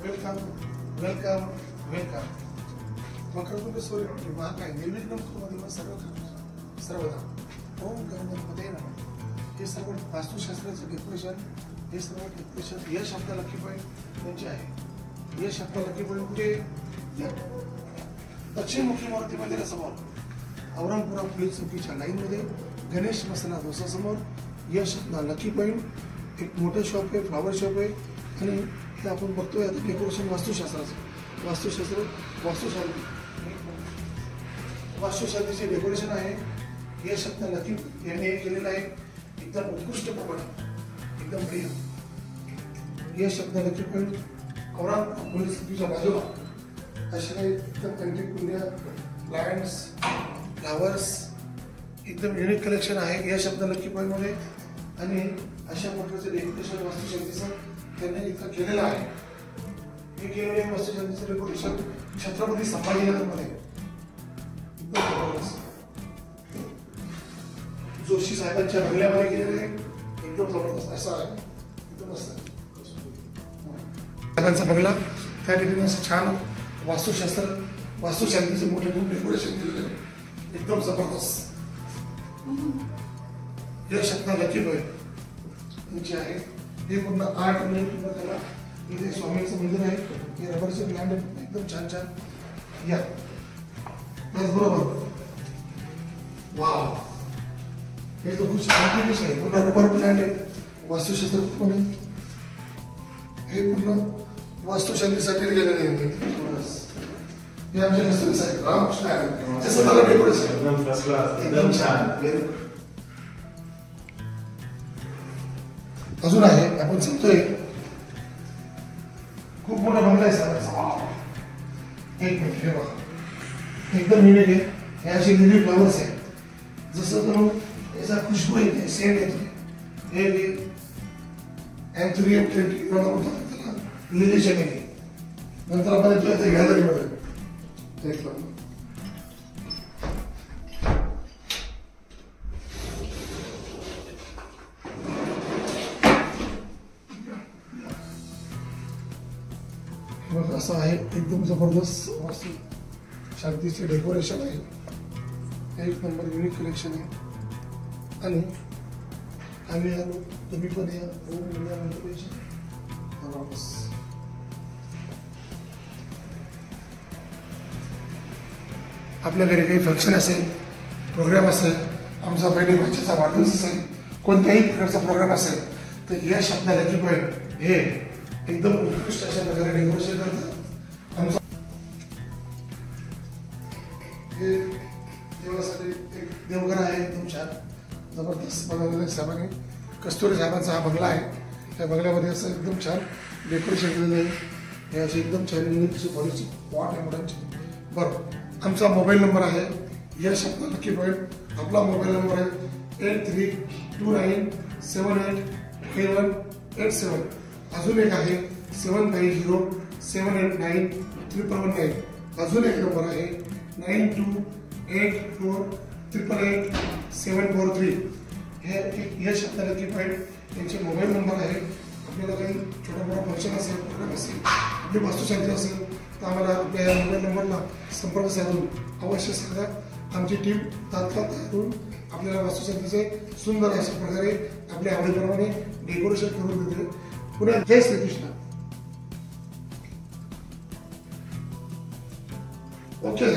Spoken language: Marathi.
Welcome welcome welcome. वक्रतुंड सूर्य महाकाय निर्विघ्नं कुरु मम सर्वदा. ओम गणपतये नमः. हे सर्व वास्तुशास्त्राचं डेकोरेशन, हे सर्व डेकोरेशन यश आपला लकी पॉईंट त्यांचे आहे. यश आपला लकी पॉईंट कुठे? दक्षिणमुखी मारुती मंदिरासमोर औरंगपुरा पोलीस चौकीच्या लाईनमध्ये गणेश मसाला डोसा समोर यश आपला लकी पॉईंट. एक मोठं शॉप आहे, फ्लॉवर शॉप आहे. आणि हे आपण बघतोय आता डेकोरेशन वास्तुशास्त्राचं. वास्तुशास्त्राचे डेकोरेशन आहे. यश आपला लकी यांनी केलेलं आहे. एकदम उत्कृष्ट प्रमाणात, एकदम प्रिय. यश आपला लकी पॉईंट औरंगपुरा पोलीस चौकीच्या बाजूला अशा काही एकदम कंटिन्यू प्लांट्स, फ्लावर्स, एकदम युनिक कलेक्शन आहे यश आपला लकी पॉईंट मध्ये. आणि अशा प्रकारचं डेकोरेशन वास्तुशांतीचं त्यांनी इथं केलेलं आहे. हे केलेलं वास्तुशांतीचं डेकोरेशन छत्रपती संभाजीनगरमध्ये जोशी साहेबांच्या बंगल्यामध्ये केलेलं आहे. एकदम जबरदस्त असं आहे. एकदम मस्त साहेबांचा बंगला, त्या ठिकाणी असं छान वास्तुशांतीचं मोठे डेकोरेशन केलेलं आहे. एकदम जबरदस्त. यश आपला लकी पॉईंट आहे. हे पूर्ण आर्ट म्हणजे पूर्ण त्याला इथे स्वामींचं मंदिर आहे. हे रबरचे प्लांट एकदम छान छान. या त्याचबरोबर वाव, हे तो खूप छान आहे. पूर्ण रबर प्लांट आहे. वास्तुशास्त्र पण हे पूर्ण वास्तुशांतीसाठी गेलेले आहे. हे आमचे मिस्टर साहेब रामकृष्ण आहे. ते स्वतःला डेकोरेशन एकदम छान. अजून आहे आपण सांगतोय खूप मोठा बंगला आहे सर. एक मिनिट, हे बघा एकदम युनिक आहे. हे असे लिली फ्लावर्स आहे. जसं करून याचा खुशबू येते, सेंट येते. हे अँथोरियम ट्रेंटी त्याला लिली चमेली. नंतर आपण येतो गॅलरीमध्ये असं आहे. एकदम जबरदस्त वास्तू शांतीचे डेकोरेशन आहे. एक नंबर युनिक कलेक्शन आहे. आणि आम्ही आलो, तुम्ही पण या. आपल्या घरी काही फंक्शन असेल, प्रोग्राम असेल, आमचा बहिणी भाच्याचा वाढदिवस असेल, कोणत्याही प्रकारचा प्रोग्राम असेल, तर यश आपल्या लकी पॉईंट हे एकदम उत्कृष्ट अशा प्रकारे डेकोरेशन करतात. आमचा हे देवासाठी एक देवघर आहे. एकदम छान जबरदस्त बनवलेलं साहेबांनी. कस्तुरी साहेबांचा हा बंगला आहे. त्या बंगल्यामध्ये असं एकदम छान डेकोरेशन केलेलं आहे. हे असे एकदम छान युनिक बॉडीची पॉट आहे मोठ्यांची. बरं, आमचा मोबाईल नंबर आहे यश आपला लकी पॉईंट. आपला मोबाईल नंबर आहे 8329785187. अजून एक आहे 7507891119. अजून एक नंबर आहे 9284888743. हे एक यश आपला लकी पॉईंट यांचे मोबाईल नंबर आहे. आपल्याला काही छोटा मोठा फंक्शन असेल, प्रोग्राम असेल, आपली वास्तुशांती असेल, तर आम्हाला आपल्या मोबाईल नंबरला संपर्क साधून अवश्य सांगा. आमची टीम तात्काळ करून आपल्याला वास्तुशांतीचे सुंदर अशा प्रकारे आपल्या आवडीप्रमाणे डेकोरेशन करून देते. पुन्हा जय श्रीकृष्ण. ओके.